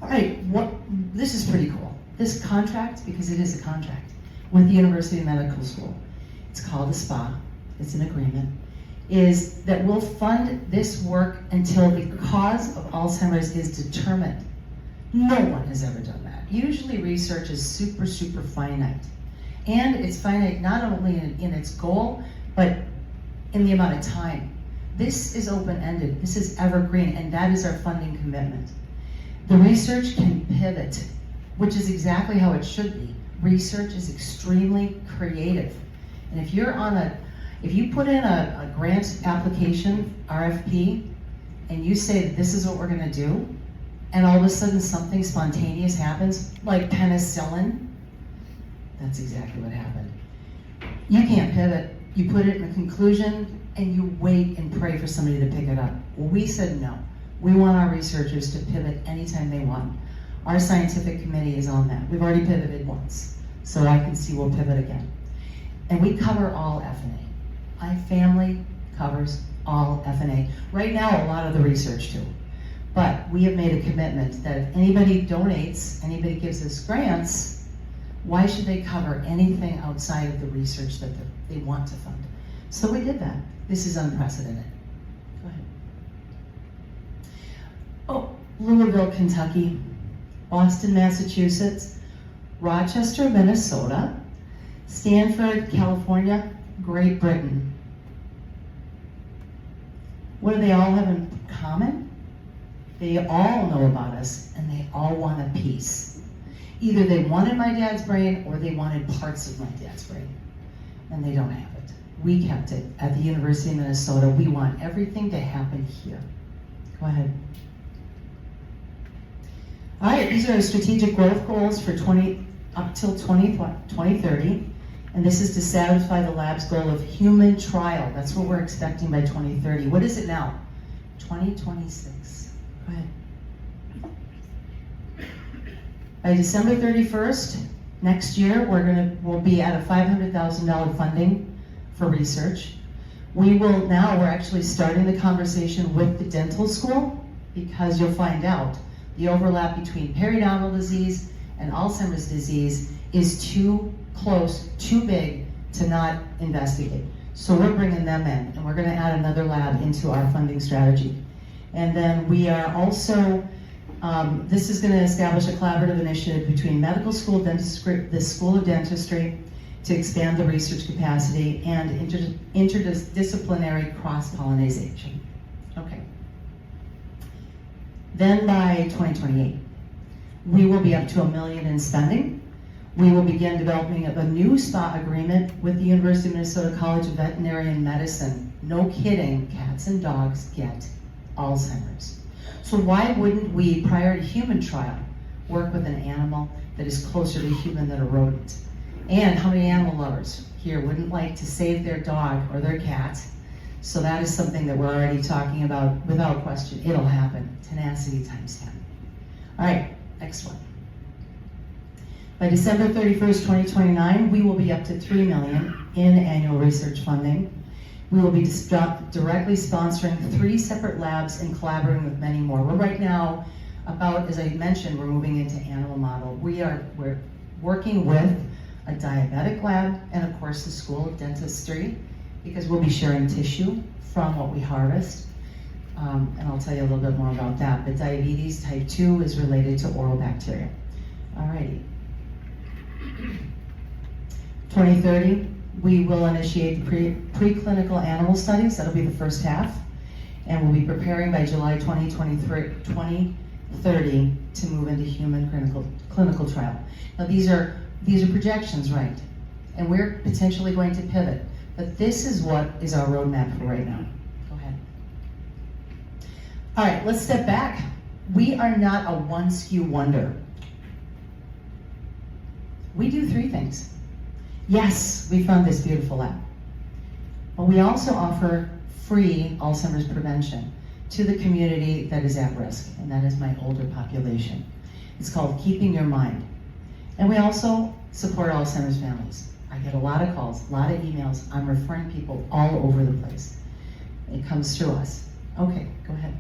All right, this is pretty cool. This contract, because it is a contract, with the University Medical School, it's called a SPA, it's an agreement, is that we'll fund this work until the cause of Alzheimer's is determined. No one has ever done that. Usually research is super, super finite. And it's finite not only in its goal, but in the amount of time. This is open-ended, this is evergreen, and that is our funding commitment. The research can pivot, which is exactly how it should be. Research is extremely creative. And if you put in a grant application, RFP, and you say that this is what we're gonna do, and all of a sudden something spontaneous happens, like penicillin, that's exactly what happened. You can't pivot. You put it in a conclusion, and you wait and pray for somebody to pick it up. Well, we said no. We want our researchers to pivot anytime they want. Our scientific committee is on that. We've already pivoted once, so I can see we'll pivot again. And we cover all F&A. My family covers all F&A. Right now, a lot of the research too. But we have made a commitment that if anybody donates, anybody gives us grants, why should they cover anything outside of the research that they want to fund? So we did that. This is unprecedented. Go ahead. Oh, Louisville, Kentucky, Boston, Massachusetts, Rochester, Minnesota, Stanford, California, Great Britain. What do they all have in common? They all know about us, and they all want a piece. Either they wanted my dad's brain, or they wanted parts of my dad's brain, and they don't have it. We kept it at the University of Minnesota. We want everything to happen here. Go ahead. All right, these are our strategic growth goals for up till 2030, and this is to satisfy the lab's goal of human trial. That's what we're expecting by 2030. What is it now? 2026. Go ahead. By December 31st, next year, we'll be at a $500,000 funding for research. We're actually starting the conversation with the dental school, because you'll find out the overlap between periodontal disease and Alzheimer's disease is too close, too big to not investigate. So we're bringing them in, and we're gonna add another lab into our funding strategy. And then we are also, this is gonna establish a collaborative initiative between medical school dentistry, the School of Dentistry, to expand the research capacity and interdisciplinary cross-pollination. Okay. Then by 2028, we will be up to $1 million in spending. We will begin developing a new SPA agreement with the University of Minnesota College of Veterinary Medicine. No kidding, cats and dogs get Alzheimer's. So why wouldn't we, prior to human trial, work with an animal that is closer to human than a rodent? And how many animal lovers here wouldn't like to save their dog or their cat? So that is something that we're already talking about without question. It'll happen. Tenacity times 10. All right, next one. By December 31st, 2029, we will be up to $3 million in annual research funding. We will be directly sponsoring 3 separate labs and collaborating with many more. We're right now about, as I mentioned, we're moving into animal model. We're working with a diabetic lab and of course the School of Dentistry, because we'll be sharing tissue from what we harvest. And I'll tell you a little bit more about that. But diabetes type 2 is related to oral bacteria. Alrighty. 2030, we will initiate preclinical animal studies. That'll be the first half. And we'll be preparing by July 2030 to move into human clinical trial. Now these are projections, right? And we're potentially going to pivot. But this is what is our roadmap for right now. Go ahead. All right, let's step back. We are not a one SKU wonder. We do 3 things. Yes, we found this beautiful lab. But we also offer free Alzheimer's prevention to the community that is at risk, and that is my older population. It's called Keeping Your Mind. And we also support Alzheimer's families. I get a lot of calls, a lot of emails. I'm referring people all over the place. It comes through us. Okay, go ahead.